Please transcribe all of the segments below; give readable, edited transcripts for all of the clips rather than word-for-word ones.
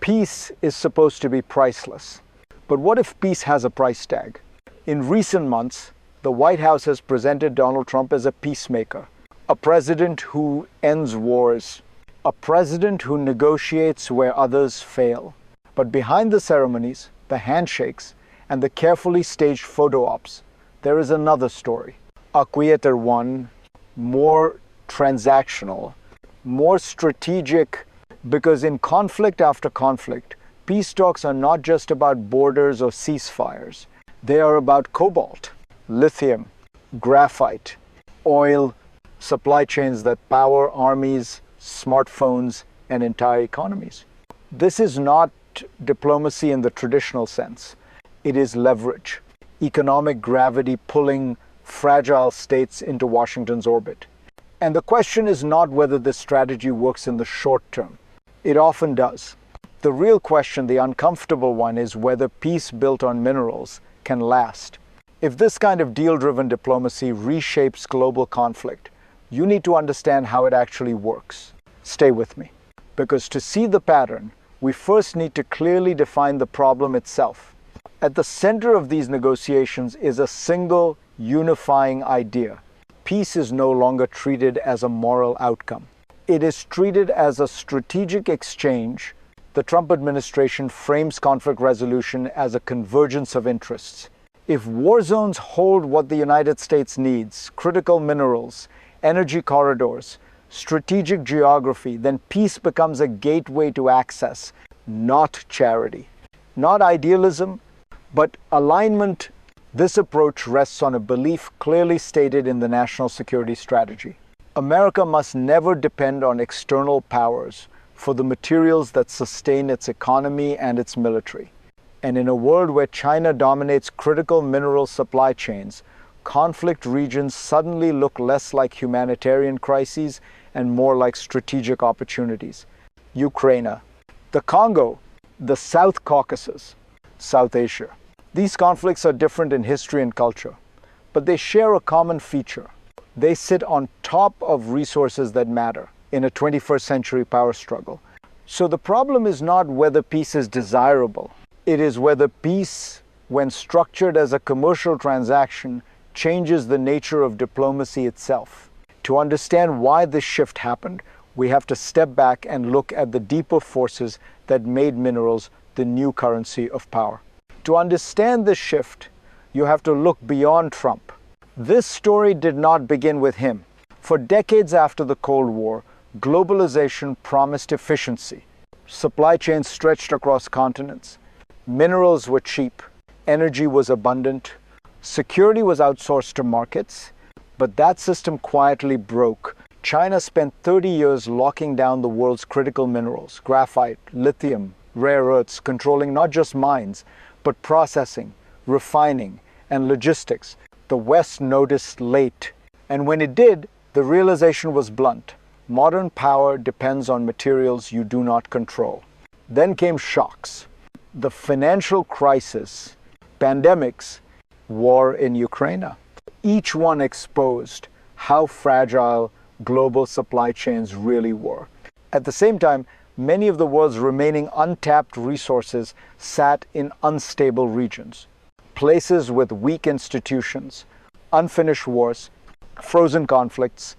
Peace is supposed to be priceless. But what if peace has a price tag? In recent months, the White House has presented Donald Trump as a peacemaker, a president who ends wars, a president who negotiates where others fail. But behind the ceremonies, the handshakes, and the carefully staged photo ops, there is another story. A quieter one, more transactional, more strategic, because in conflict after conflict, peace talks are not just about borders or ceasefires. They are about cobalt, lithium, graphite, oil, supply chains that power armies, smartphones, and entire economies. This is not diplomacy in the traditional sense. It is leverage, economic gravity pulling fragile states into Washington's orbit. And the question is not whether this strategy works in the short term. It often does. The real question, the uncomfortable one, is whether peace built on minerals can last. If this kind of deal-driven diplomacy reshapes global conflict, you need to understand how it actually works. Stay with me. Because to see the pattern, we first need to clearly define the problem itself. At the center of these negotiations is a single, unifying idea. Peace is no longer treated as a moral outcome. It is treated as a strategic exchange. The Trump administration frames conflict resolution as a convergence of interests. If war zones hold what the United States needs, critical minerals, energy corridors, strategic geography, then peace becomes a gateway to access, not charity. Not idealism, but alignment. This approach rests on a belief clearly stated in the national security strategy. America must never depend on external powers for the materials that sustain its economy and its military. And in a world where China dominates critical mineral supply chains, conflict regions suddenly look less like humanitarian crises and more like strategic opportunities. Ukraine, the Congo, the South Caucasus, South Asia. These conflicts are different in history and culture, but they share a common feature. They sit on top of resources that matter in a 21st century power struggle. So the problem is not whether peace is desirable. It is whether peace, when structured as a commercial transaction, changes the nature of diplomacy itself. To understand why this shift happened, we have to step back and look at the deeper forces that made minerals the new currency of power. To understand this shift, you have to look beyond Trump. This story did not begin with him. For decades after the Cold War, globalization promised efficiency. Supply chains stretched across continents. Minerals were cheap. Energy was abundant. Security was outsourced to markets. But that system quietly broke. China spent 30 years locking down the world's critical minerals, graphite, lithium, rare earths, controlling not just mines, but processing, refining, and logistics. The West noticed late, and when it did, the realization was blunt. Modern power depends on materials you do not control. Then came shocks. The financial crisis, pandemics, war in Ukraine. Each one exposed how fragile global supply chains really were. At the same time, many of the world's remaining untapped resources sat in unstable regions. Places with weak institutions, unfinished wars, frozen conflicts.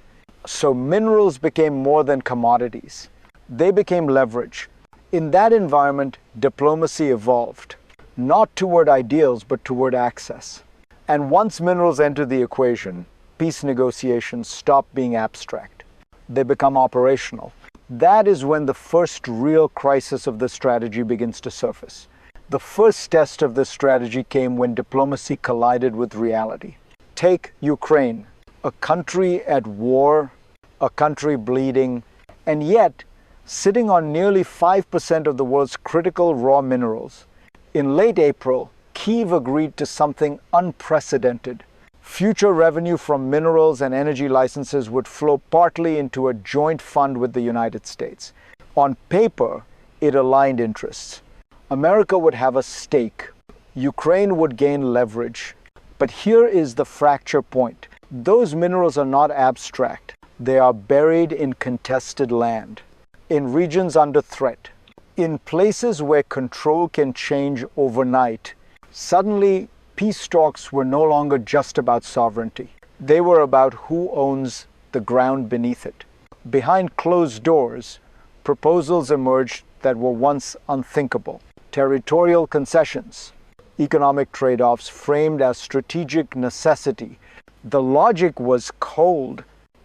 So minerals became more than commodities. They became leverage. In that environment, diplomacy evolved, not toward ideals, but toward access. And once minerals enter the equation, peace negotiations stop being abstract. They become operational. That is when the first real crisis of the strategy begins to surface. The first test of this strategy came when diplomacy collided with reality. Take Ukraine, a country at war, a country bleeding, and yet sitting on nearly 5% of the world's critical raw minerals. In late April, Kyiv agreed to something unprecedented. Future revenue from minerals and energy licenses would flow partly into a joint fund with the United States. On paper, it aligned interests. America would have a stake. Ukraine would gain leverage. But here is the fracture point. Those minerals are not abstract. They are buried in contested land, in regions under threat. In places where control can change overnight, suddenly peace talks were no longer just about sovereignty. They were about who owns the ground beneath it. Behind closed doors, proposals emerged that were once unthinkable. Territorial concessions, economic trade-offs framed as strategic necessity. The logic was cold.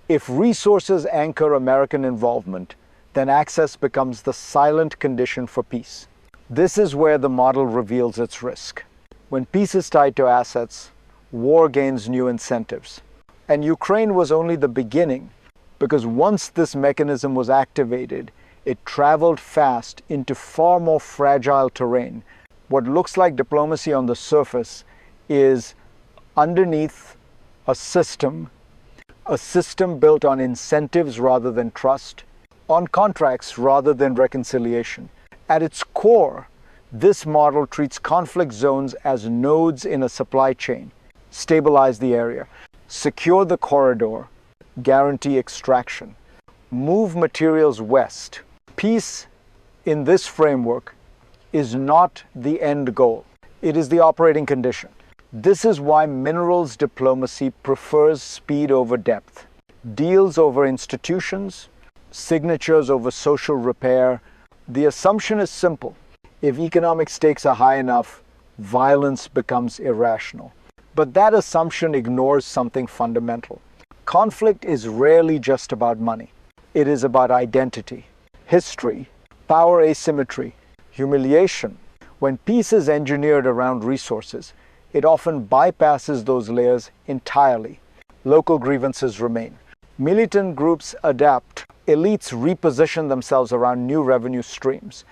If resources anchor American involvement, then access becomes the silent condition for peace. This is where the model reveals its risk. When peace is tied to assets, war gains new incentives. And Ukraine was only the beginning, because once this mechanism was activated, it traveled fast into far more fragile terrain. What looks like diplomacy on the surface is underneath a system built on incentives rather than trust, on contracts rather than reconciliation. At its core, this model treats conflict zones as nodes in a supply chain. Stabilize the area, secure the corridor, guarantee extraction, move materials west. Peace in this framework is not the end goal. It is the operating condition. This is why minerals diplomacy prefers speed over depth, deals over institutions, signatures over social repair. The assumption is simple. If economic stakes are high enough, violence becomes irrational. But that assumption ignores something fundamental. Conflict is rarely just about money. It is about identity, history, power asymmetry, humiliation. When peace is engineered around resources, it often bypasses those layers entirely. Local grievances remain. Militant groups adapt. Elites reposition themselves around new revenue streams.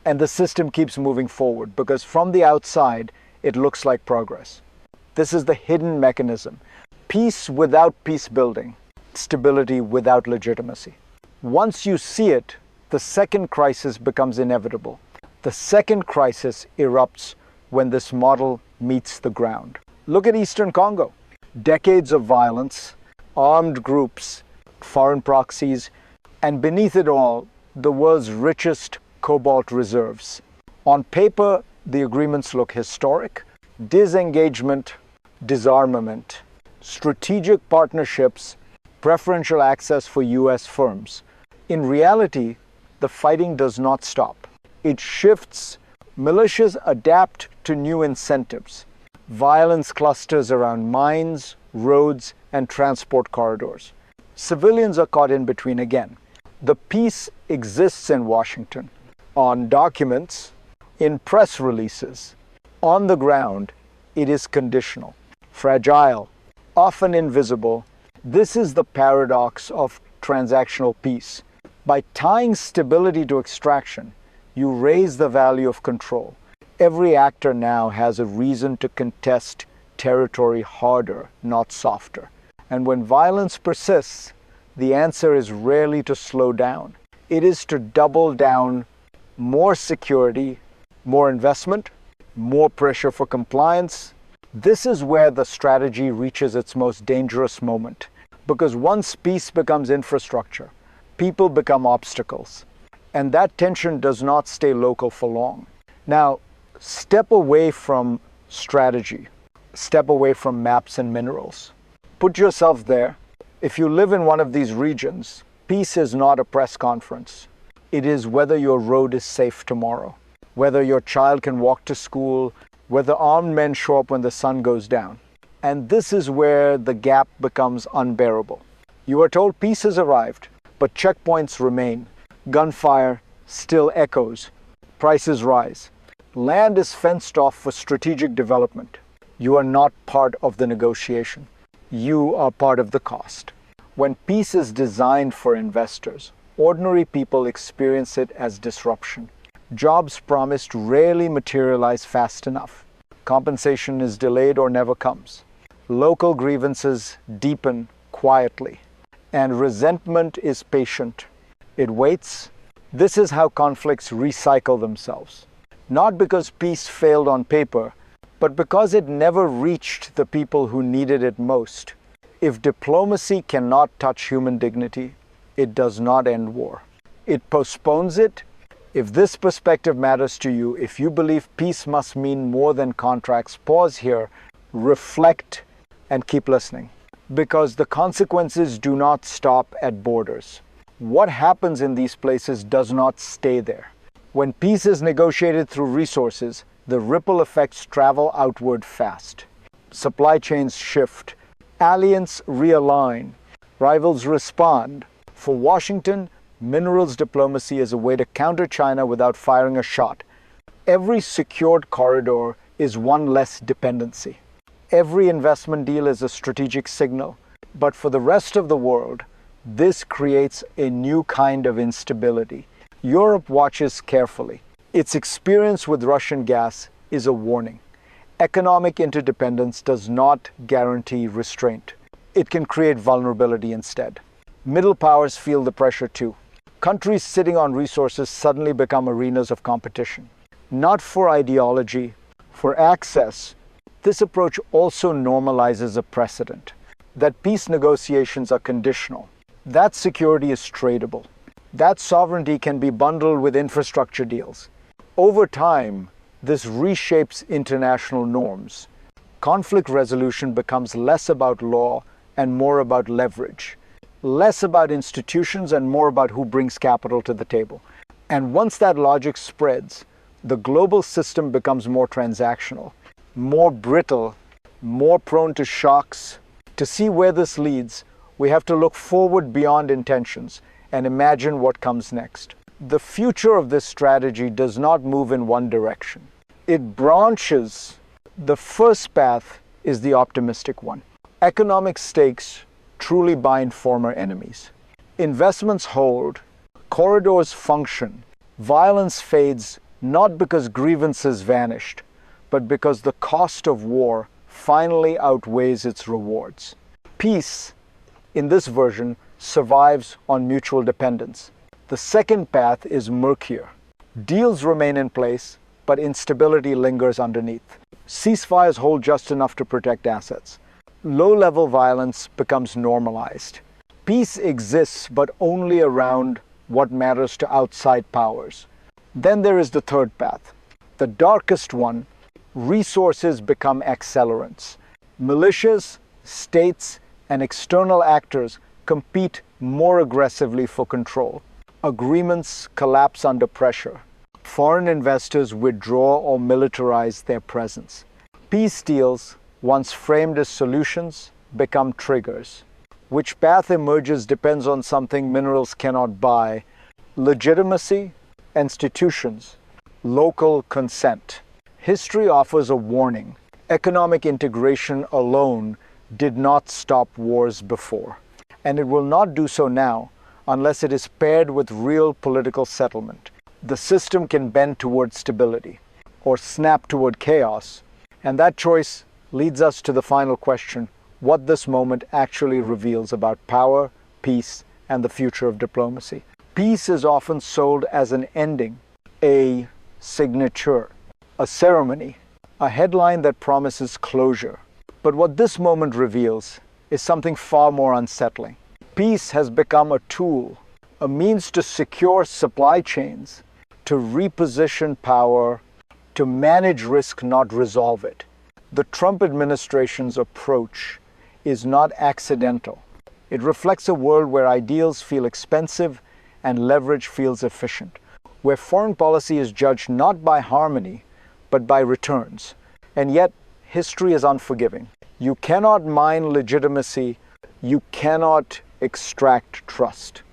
And the system keeps moving forward because from the outside, it looks like progress. This is the hidden mechanism. Peace without peace building, stability without legitimacy. Once you see it, the second crisis becomes inevitable. The second crisis erupts when this model meets the ground. Look at Eastern Congo. Decades of violence, armed groups, foreign proxies, and beneath it all, the world's richest cobalt reserves. On paper, the agreements look historic. Disengagement, disarmament, strategic partnerships, preferential access for US firms. In reality, the fighting does not stop. It shifts. Militias adapt to new incentives. Violence clusters around mines, roads, and transport corridors. Civilians are caught in between again. The peace exists in Washington, on documents, in press releases. On the ground, it is conditional, fragile, often invisible. This is the paradox of transactional peace. By tying stability to extraction, you raise the value of control. Every actor now has a reason to contest territory harder, not softer. And when violence persists, the answer is rarely to slow down. It is to double down. More security, more investment, more pressure for compliance. This is where the strategy reaches its most dangerous moment. Because once peace becomes infrastructure, people become obstacles. And that tension does not stay local for long. Now, step away from strategy. Step away from maps and minerals. Put yourself there. If you live in one of these regions, peace is not a press conference. It is whether your road is safe tomorrow, whether your child can walk to school, whether armed men show up when the sun goes down. And this is where the gap becomes unbearable. You are told peace has arrived, but checkpoints remain. Gunfire still echoes. Prices rise. Land is fenced off for strategic development. You are not part of the negotiation. You are part of the cost. When peace is designed for investors, ordinary people experience it as disruption. Jobs promised rarely materialize fast enough. Compensation is delayed or never comes. Local grievances deepen quietly. And resentment is patient. It waits. This is how conflicts recycle themselves. Not because peace failed on paper, but because it never reached the people who needed it most. If diplomacy cannot touch human dignity, it does not end war. It postpones it, If this perspective matters to you, if you believe peace must mean more than contracts, pause here, reflect, and keep listening. Because the consequences do not stop at borders. What happens in these places does not stay there. When peace is negotiated through resources, the ripple effects travel outward fast. Supply chains shift, alliances realign, rivals respond. For Washington, minerals diplomacy is a way to counter China without firing a shot. Every secured corridor is one less dependency. Every investment deal is a strategic signal. But for the rest of the world, this creates a new kind of instability. Europe watches carefully. Its experience with Russian gas is a warning. Economic interdependence does not guarantee restraint. It can create vulnerability instead. Middle powers feel the pressure too. Countries sitting on resources suddenly become arenas of competition. Not for ideology, for access. This approach also normalizes a precedent that peace negotiations are conditional. That security is tradable. That sovereignty can be bundled with infrastructure deals. Over time, this reshapes international norms. Conflict resolution becomes less about law and more about leverage. Less about institutions and more about who brings capital to the table. And once that logic spreads, the global system becomes more transactional, more brittle, more prone to shocks. To see where this leads, we have to look forward beyond intentions and imagine what comes next. The future of this strategy does not move in one direction. It branches. The first path is the optimistic one. Economic stakes truly bind former enemies. Investments hold, corridors function, violence fades not because grievances vanished, but because the cost of war finally outweighs its rewards. Peace, in this version, survives on mutual dependence. The second path is murkier. Deals remain in place, but instability lingers underneath. Ceasefires hold just enough to protect assets. Low-level violence becomes normalized. Peace exists, but only around what matters to outside powers. Then there is the third path. The darkest one. Resources become accelerants. Militias, states, and external actors compete more aggressively for control. Agreements collapse under pressure. Foreign investors withdraw or militarize their presence. Peace deals, once framed as solutions, become triggers. Which path emerges depends on something minerals cannot buy: legitimacy, institutions, local consent. History offers a warning. Economic integration alone did not stop wars before, and it will not do so now unless it is paired with real political settlement. The system can bend toward stability or snap toward chaos, and that choice leads us to the final question: what this moment actually reveals about power, peace, and the future of diplomacy. Peace is often sold as an ending, a signature, a ceremony, a headline that promises closure. But what this moment reveals is something far more unsettling. Peace has become a tool, a means to secure supply chains, to reposition power, to manage risk, not resolve it. The Trump administration's approach is not accidental. It reflects a world where ideals feel expensive and leverage feels efficient, where foreign policy is judged not by harmony, but by returns. And yet, history is unforgiving. You cannot mine legitimacy. You cannot extract trust.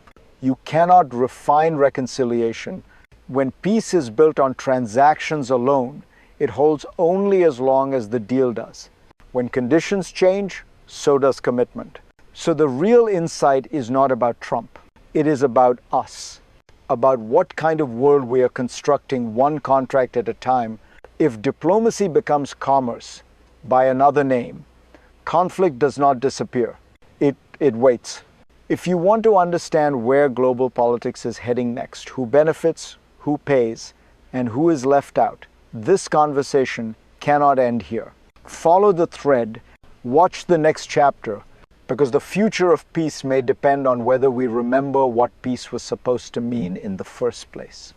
You cannot refine reconciliation. When peace is built on transactions alone, it holds only as long as the deal does. When conditions change, so does commitment. So the real insight is not about Trump. It is about us, about what kind of world we are constructing one contract at a time. If diplomacy becomes commerce by another name, conflict does not disappear. It waits. If you want to understand where global politics is heading next, who benefits, who pays, and who is left out, this conversation cannot end here. Follow the thread, watch the next chapter, because the future of peace may depend on whether we remember what peace was supposed to mean in the first place.